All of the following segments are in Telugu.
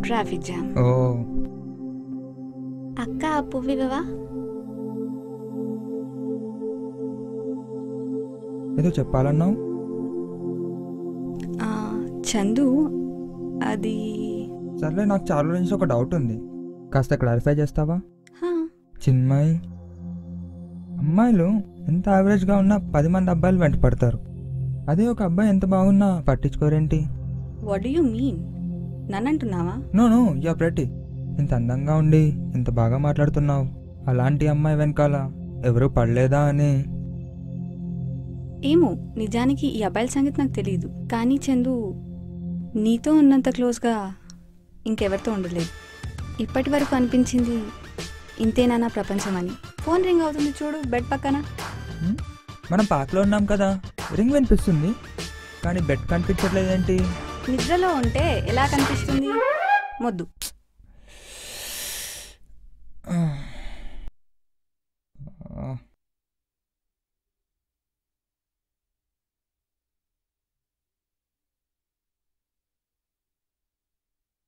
Traffic jam. ఓ అక్క పువ్వివా? ఏదో చెప్పాలన్నావు. చందు అది సర్లే, నాకు చాలా రోజుల నుంచి ఒక డౌట్ ఉంది, కాస్త క్లారిఫై చేస్తావా? చిన్మయ్, అమ్మాయిలు ఎంత యావరేజ్గా ఉన్నా 10 మంది అబ్బాయిలు వెంట పడతారు. అదే ఒక అబ్బాయి ఎంత బాగున్నా పట్టించుకోరేంటి? What do you mean? నన్నంటున్నావా? No you are pretty. ఇంత అందంగా ఉండి ఇంత బాగా మాట్లాడుతున్నావు, అలాంటి అమ్మాయి వెనకాల ఎవరూ పడలేదా అని. ఏమో, నిజానికి ఈ అబ్బాయిల సంగతి నాకు తెలియదు. కానీ చందు నీతో ఉన్నంత క్లోజ్గా ఇంకెవరితో ఉండలేదు. ఇప్పటి వరకు అనిపించింది ఇంతేనా నా ప్రపంచం అని. ఫోన్ రింగ్ అవుతుంది చూడు, బెడ్ పక్కన. మనం పార్క్లో ఉన్నాం కదా, రింగ్ వినిపిస్తుంది, కానీ బెడ్ కనిపించట్లేదేంటి? నిద్రలో ఉంటే ఎలా కనిపిస్తుంది? మొద్దు.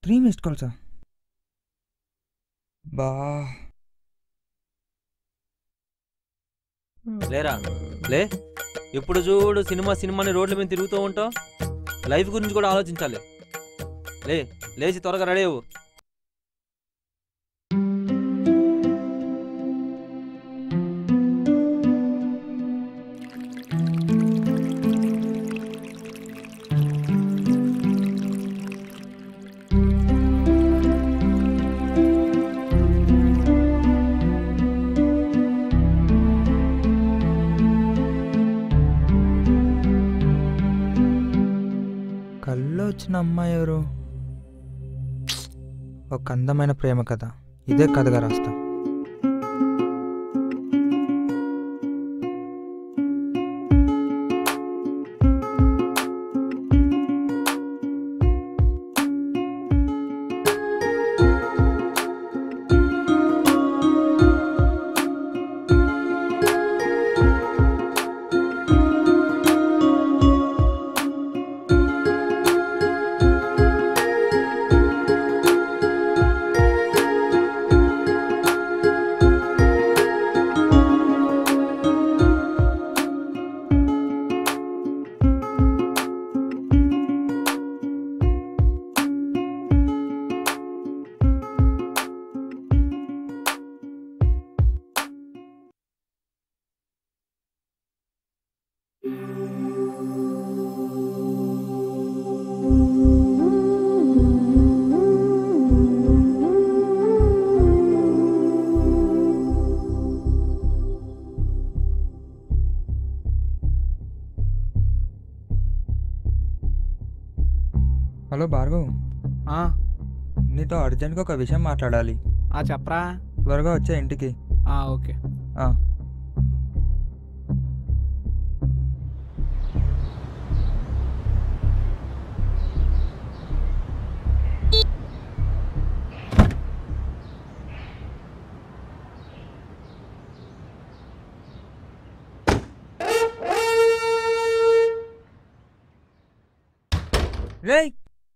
త్రీ మిస్డ్ కాల్సా? బా లేరా లే, ఇప్పుడు చూడు సినిమాని రోడ్ల మీద తిరుగుతూ ఉంటావు. లైఫ్ గురించి కూడా ఆలోచించాలి. లేచి త్వరగా రెడీ అవ్వు. కల్లో వచ్చిన అమ్మాయి ఎవరు? ఒక అందమైన ప్రేమ కథ, ఇదే కథగా రాస్తా. హలో భార్గవ్, నీతో అర్జెంట్గా ఒక విషయం మాట్లాడాలి. చెప్పరా. త్వరగా వచ్చే ఇంటికి. ఓకే.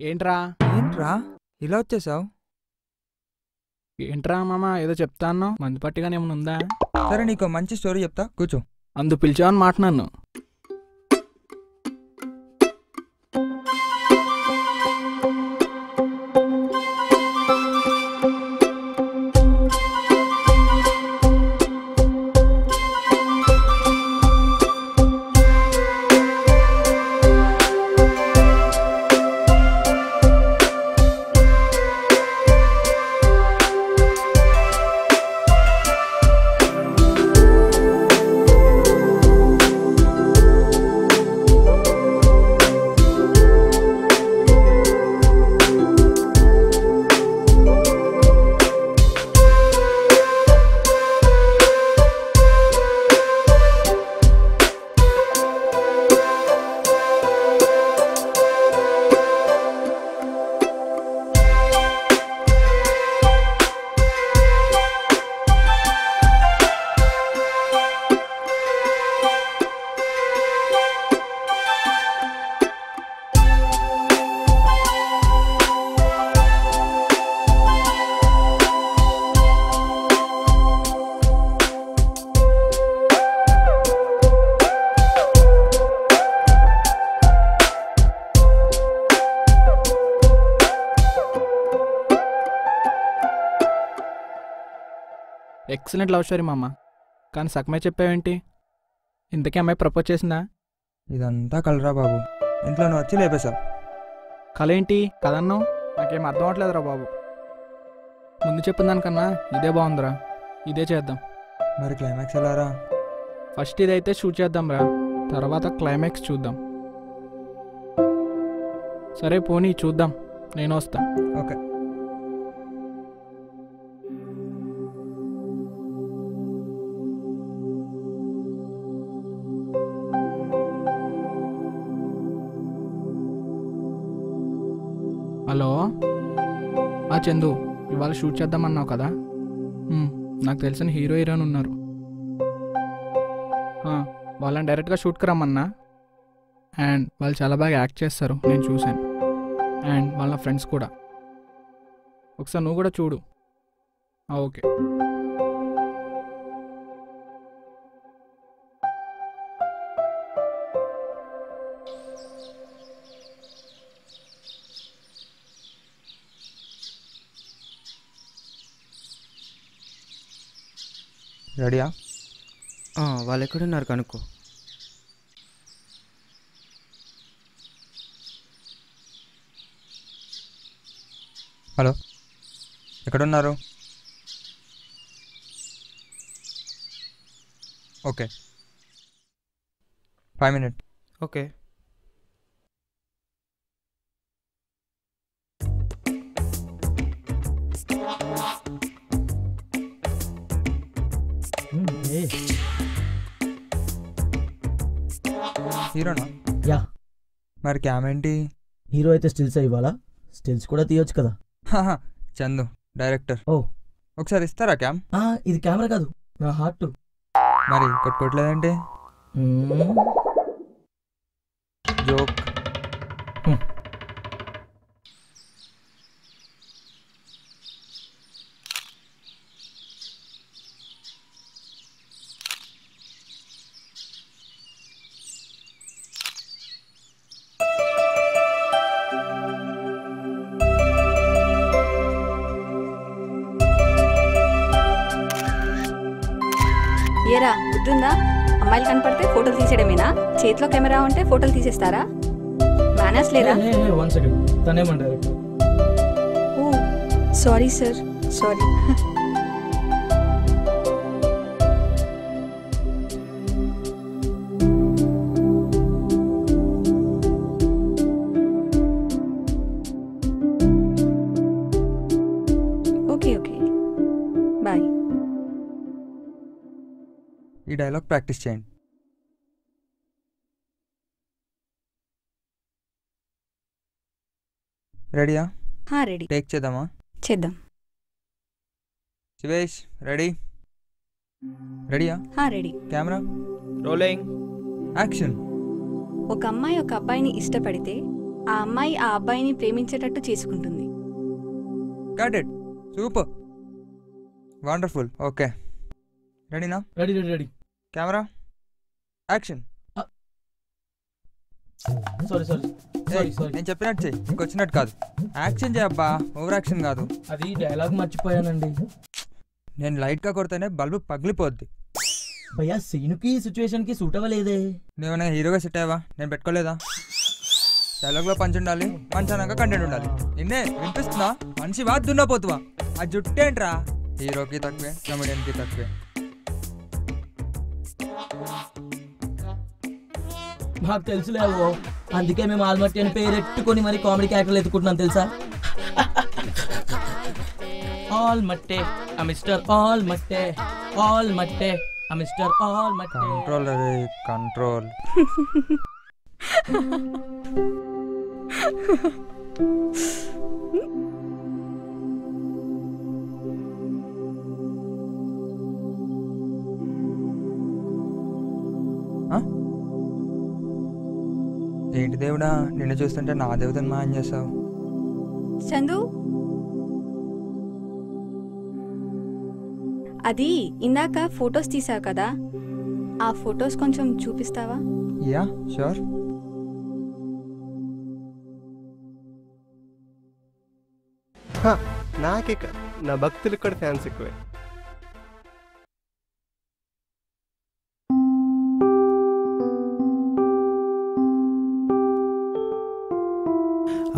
ఏంట్రా ఇలా వచ్చేసావు? ఏంట్రా మామ, ఏదో చెప్తా అన్నావు, మందు పట్టిగానే ఏమైనా ఉందా? సరే, నీకు మంచి స్టోరీ చెప్తా, కూర్చో. అందు పిలిచావని మాట నన్ను. ఎక్సలెంట్ లవ్ స్టోరీ మామ. కానీ సగమే చెప్పావేంటి? ఇంతకీ అమ్మాయి ప్రపోజ్ చేసిందా? ఇదంతా కలరా బాబు, ఇంట్లో నువ్వు వచ్చి లేపేశావు. కళ ఏంటి కదన్నావు? నాకేం అర్థం అవట్లేదురా బాబు. ముందు చెప్పిన దానికన్నా ఇదే బాగుందిరా, ఇదే చేద్దాం. మరి క్లైమాక్స్ ఎలారా? ఫస్ట్ ఇదైతే షూట్ చేద్దాం రా, తర్వాత క్లైమాక్స్ చూద్దాం. సరే పోనీ చూద్దాం, నేను వస్తా. ఓకే. హలో చందు, ఇవాళ షూట్ చేద్దామన్నావు కదా. నాకు తెలిసిన హీరో హీరోయిన్ ఉన్నారు. వాళ్ళని డైరెక్ట్గా షూట్కి రమ్మన్నా. అండ్ వాళ్ళు చాలా బాగా యాక్ట్ చేస్తారు, నేను చూశాను. అండ్ వాళ్ళ ఫ్రెండ్స్ కూడా. ఒకసారి నువ్వు కూడా చూడు. ఓకే. రెడీయా? వాళ్ళు ఎక్కడున్నారు కనుక్కో. హలో, ఎక్కడున్నారు? Okay, 5 minutes. ఓకే. హీరోనా? యా. మరి క్యామ్ ఏంటి? హీరో అయితే స్టిల్స్ ఇవ్వాలా? స్టిల్స్ కూడా తీయొచ్చు కదా. చందు డైరెక్టర్. ఓ, ఒకసారి ఇస్తారా క్యామ్? ఇది కెమెరా కాదు, నా హార్ట్. మరి కొట్టుకోవట్లేదంటే జోక్. ఏరా గుర్తుందా? అమ్మాయిలు కనపడితే ఫోటోలు తీసేయడమేనా? చేతిలో కెమెరా ఉంటే ఫోటోలు తీసేస్తారా? మేనర్స్ లేదా? 1 second, తనేమంటారు? Oh sorry sir, sorry. Okay okay, bye. ఈ డైలాగ్ ప్రాక్టీస్ చేయండి. రెడీయా? రెడీ. టేక్ చేద్దామా? చేద్దాం. శివేష్ రెడీ? రెడీయా? రెడీ. Camera rolling, action. ఒక అమ్మాయి ఒక అబ్బాయిని ఇష్టపడితే ఆ అమ్మాయి ఆ అబ్బాయిని ప్రేమించేటట్టు చేసుకుంటుంది. Got it, super, wonderful. Okay, రెడీనా? Ready ready ready. Camera action. Sorry sorry sorry sorry. నేను చెప్పినట్టు చెయ్యి, నీకు వచ్చినట్టు కాదు. యాక్షన్ చేయబ్బా, ఓవర్ యాక్షన్ కాదు. అది డైలాగ్ మర్చిపోయానండి. నేను లైట్గా కొడితేనే బల్బు పగిలిపోద్ది. భయ్యా సీనుకి సిచ్యువేషన్కి సూట్ అవ్వలేదే. నువ్వేమైనా హీరోగా సెట్ అయ్యావా? నేను పెట్టుకోలేదా? డైలాగ్లో పంచ్ ఉండాలి, పంచ్ అన్నాక కంటెంట్ ఉండాలి. నిన్నే వినిపిస్తుందా? మనిషి వా దున్నపోతువా? ఆ జుట్టేంట్రా? హీరోకి తక్కువే, కమెడియన్కి తక్కువే. మాకు తెలుసులేవో, అందుకే మేము ఆల్మట్టి అని పేరెట్టుకొని మరి కామెడీ క్యారెక్టర్లు ఎత్తుకుంటున్నాం తెలుసా. ఆల్ మట్టే మిస్టర్ ఆల్ మట్టే, ఆల్ మట్టే మిస్టర్ ఆల్ మట్టే. కంట్రోల్ అదే కంట్రోల్. ఏంటి దేవుడా, నిన్ను చూస్తుంటే నా దేవతను మాయం చేసావు. చందు, అది ఇందాక ఫొటోస్ తీసావు కదా, ఆ ఫొటోస్ కొంచెం చూపిస్తావా? Yeah sure. నాకే కాదు, నా భక్తులకు కూడా ఫ్యాన్స్ ఎక్కువే.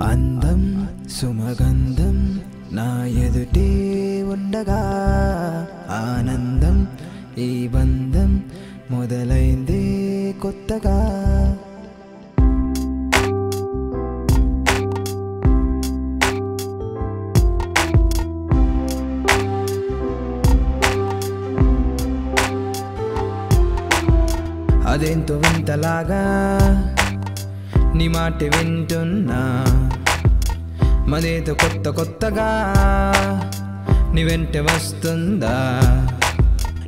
అందం సుమగంధం నా ఎదుటే ఉండగా ఆనందం ఈ బంధం మొదలైందే కొత్తగా అదేంతో వింతలాగా నీ మాట వింటున్నా మదేతో కొత్త కొత్తగా నీ వెంట వస్తుందా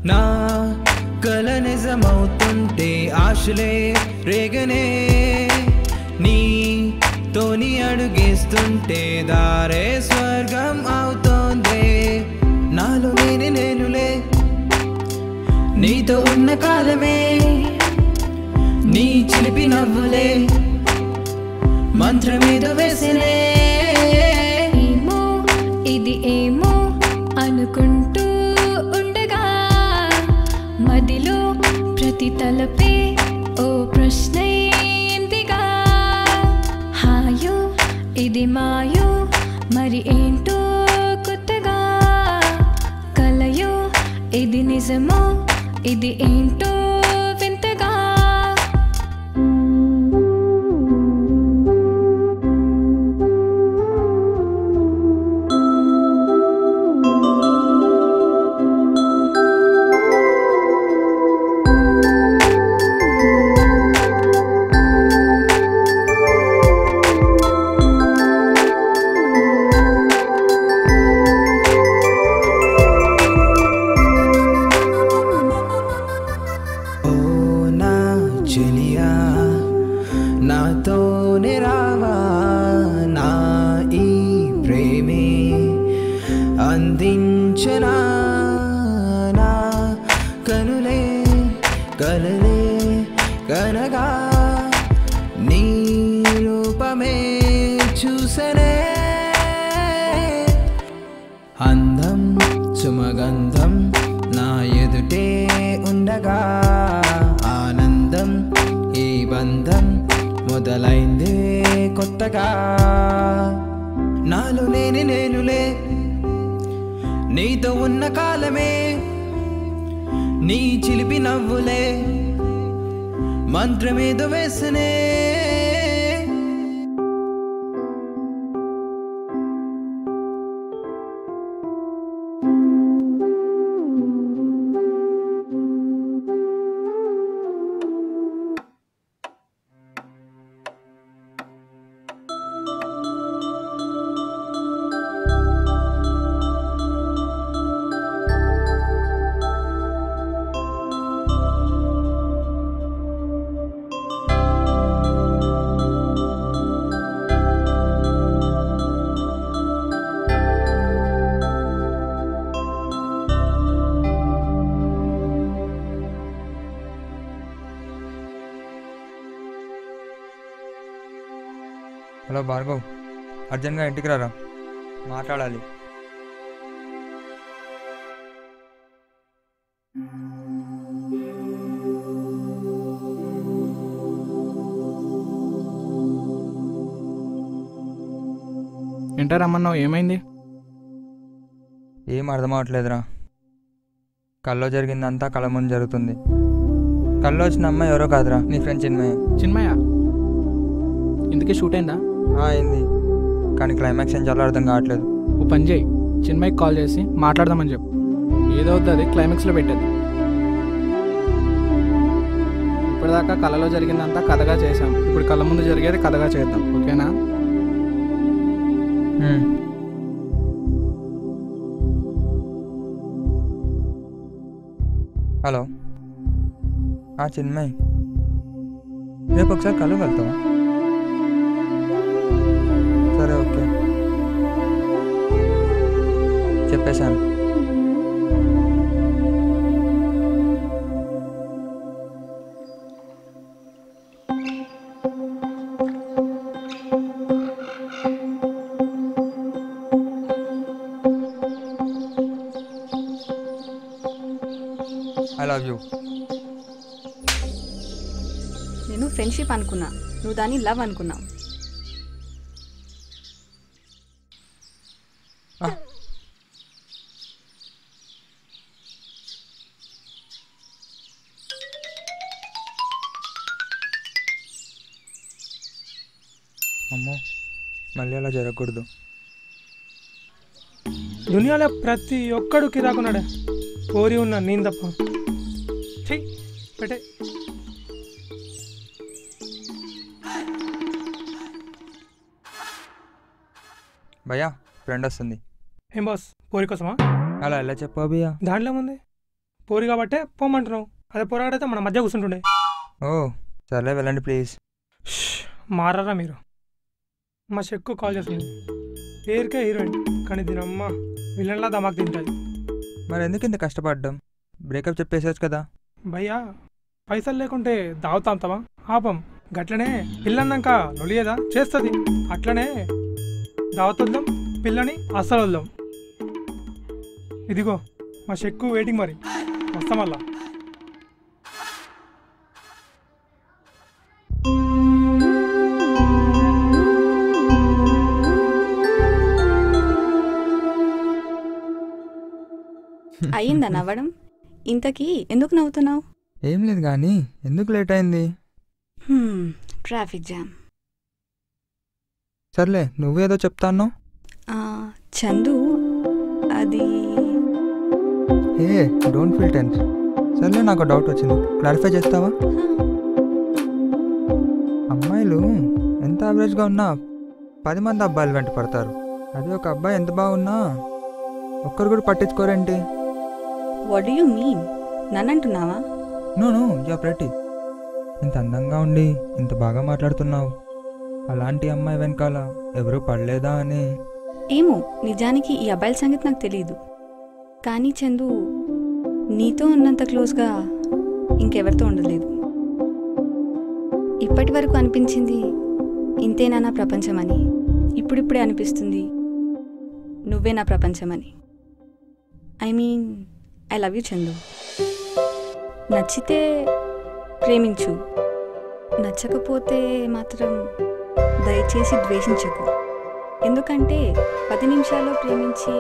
నా కల నిజమవుతుంటే ఆశలే రేగనే నీతోని అడుగేస్తుంటే దారే స్వర్గం అవుతోంది నాలో నేనులే నీతో ఉన్న కాలమే నీ చిలిపి నవ్వులే మంత్రమేదో వేసినే ఏమో ఇది ఏమో అనుకుంటూ ఉండగా మదిలో ప్రతి తలపే ఓ ప్రశ్నయిందిగా హాయో ఇది మాయో మరి ఏంటో కొత్తగా కలయో ఇది నిజమో ఇది ఏంటో వింతగా నాతోనే రావా నా ఈ ప్రేమే అందించనా నా కనులే కలలే కనగా నీ రూపమే చూసనే అందం సుమగంధం నా ఎదుటే ఉండగా ఆనందం ఈ బంధం మొదలైందే కొత్తగా నాలో నేనులే నీతో ఉన్న కాలమే నీ చిలిపి నవ్వులే మంత్రమేదో వేసనే హలో భార్గవ్, అర్జెంట్గా ఇంటికి రారా, మాట్లాడాలి. ఏంటా రమ్మన్నావు, ఏమైంది? ఏం అర్థం అవట్లేదురా. కల్లో జరిగిందంతా కళ్ళ ముందు జరుగుతుంది. కల్లో వచ్చిన అమ్మాయి ఎవరో కాదురా, నీ ఫ్రెండ్ చిన్మయ్య. చిన్మయ్య? ఇందుకే షూట్ అయిందా? అయింది, కానీ క్లైమాక్స్ ఏం చాలా అర్థం కావట్లేదు. ఓ పని చేయి, చిన్మయ్యకి కాల్ చేసి మాట్లాడదామని చెప్పు. ఏదవుతుంది అది క్లైమాక్స్లో పెట్టేద్దాం. ఇప్పటిదాకా కళలో జరిగిందంతా కథగా చేసాం, ఇప్పుడు కళ్ళ ముందు జరిగేది కథగా చేద్దాం, ఓకేనా? హలో, చిన్మయ్, రేపు ఒకసారి కళ్ళు వెళ్తావా? సరే, ఓకే, చెప్పేశాను. I love you. నేను ఫ్రెండ్షిప్ అనుకున్నా, నువ్వు దాన్ని లవ్ అనుకున్నావు. అలా జరగకూడదు. దునియాలో ప్రతి ఒక్కడు కిరాకున్నాడే, కోరి ఉన్న నేను తప్ప. చెయ్యి పెట్టే. భయ్యా ఫ్రెండ్ వస్తుంది. ఏం బాస్, పోరి కోసమా? అలా ఎలా చెప్పావు భయ్యా? దాంట్లో ఏముంది, పోరి కాబట్టే పోమంటున్నావు. అదే పోరాడైతే మన మధ్య కూర్చుంటుండే. ఓ సర్లే వెళ్ళండి ప్లీజ్. మారారా మీరు? మా చెక్కు కాల్ చేస్తుంది. పేరుకే హీరోయిన్, కానీ దీని అమ్మ విలన్లా దమాక్ తింటుంది. మరి ఎందుకు ఇంత కష్టపడ్డాం? బ్రేకప్ చెప్పేసేచ్చు కదా. భయ్యా పైసలు లేకుంటే దావుతాంతావా? ఆపం. గట్లనే పిల్లన్నాక నొలియేదా చేస్తుంది. అట్లనే దావతొద్దాం, పిల్లని అస్సలు వద్దాం. ఇదిగో మా చెక్కు వెయిటింగ్, మరి వస్తాం మళ్ళా. అయ్యిందా నవ్వడం? ఇంతకీ ఎందుకు నవ్వుతున్నావు? ఏం లేదు కానీ ఎందుకు లేట్ అయింది? Traffic jam. సర్లే నువ్వేదో చెప్తాను. చందు అది ఏ డోంట్ ఫీల్ టెన్స్. సర్లే నాకు డౌట్ వచ్చింది, క్లారిఫై చేస్తావా? అమ్మాయిలు ఎంత యావరేజ్గా ఉన్నా 10 మంది అబ్బాయిలు వెంట పడతారు. అదే ఒక అబ్బాయి ఎంత బాగున్నా ఒక్కరు కూడా పట్టించుకోరేంటి? What do you mean? నన్నంటున్నావా? No you are pretty. ఇంత అందంగా ఉండి ఇంత బాగా మాట్లాడుతున్నావు. అలాంటి అమ్మాయి వెనకాల ఎవరూ పడలేదా అని. ఏమో, నిజానికి ఈ అబ్బాయిల సంగతి నాకు తెలియదు. కానీ చందు నీతో ఉన్నంత క్లోజ్గా ఇంకెవరితో ఉండలేదు. ఇప్పటి వరకు అనిపించింది ఇంతేనా నా ప్రపంచమని. ఇప్పుడిప్పుడే అనిపిస్తుంది నువ్వే నా ప్రపంచమని. I mean I love you Chandu. నచ్చితే ప్రేమించు, నచ్చకపోతే మాత్రం దయచేసి ద్వేషించకు. ఎందుకంటే 10 నిమిషాల్లో ప్రేమించి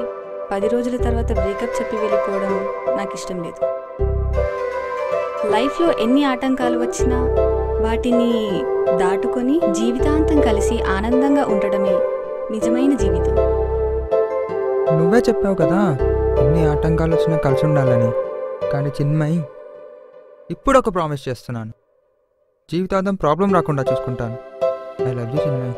10 రోజుల తర్వాత బ్రేకప్ చెప్పి వెళ్ళిపోవడం నాకు ఇష్టం లేదు. లైఫ్లో ఎన్ని ఆటంకాలు వచ్చినా వాటిని దాటుకొని జీవితాంతం కలిసి ఆనందంగా ఉండడమే నిజమైన జీవితం. నువ్వే చెప్పావు కదా ఎన్ని ఆటంకాలు వచ్చినా కలిసి ఉండాలని. కానీ చిన్మయి, ఇప్పుడు ఒక ప్రామిస్ చేస్తున్నాను, జీవితాంతం ప్రాబ్లం రాకుండా చూసుకుంటాను. I love you Chinmayi.